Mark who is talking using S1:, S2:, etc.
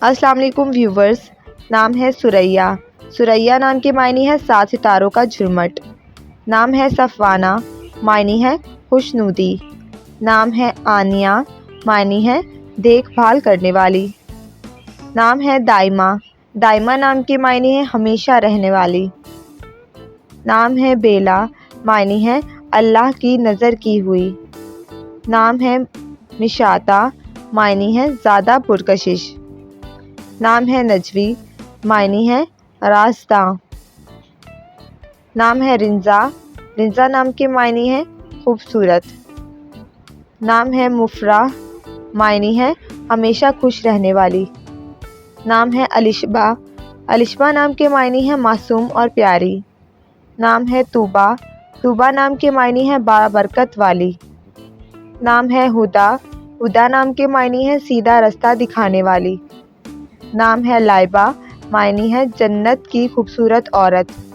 S1: السلام علیکم ویورز، نام ہے ثریا۔ ثریا نام کے معنی ہے 7 ستاروں کا جھرمٹ۔ نام ہے صفوانہ، معنی ہے خوشنودی۔ نام ہے آنیہ، معنی ہے دیکھ بھال کرنے والی۔ نام ہے دائمہ۔ دائمہ نام کے معنی ہے ہمیشہ رہنے والی۔ نام ہے بیلا، معنی ہے اللہ کی نظر کی ہوئی۔ نام ہے مشاطہ، معنی ہے زیادہ پرکشش۔ نام ہے نجوی، معنی ہے رازداں۔ نام ہے رنزا۔ رنزا نام کے معنی ہے خوبصورت۔ نام ہے مفرح، معنی ہے ہمیشہ خوش رہنے والی۔ نام ہے الشبہ۔ الشبہ نام کے معنی ہے معصوم اور پیاری۔ نام ہے طوبیٰ۔ طوبیٰ نام کے معنی ہے بابرکت والی۔ نام ہے ہدیٰ۔ ہدیٰ نام کے معنی ہے سیدھا رستہ دکھانے والی۔ نام ہے لائبہ، معنی ہے جنت کی خوبصورت عورت۔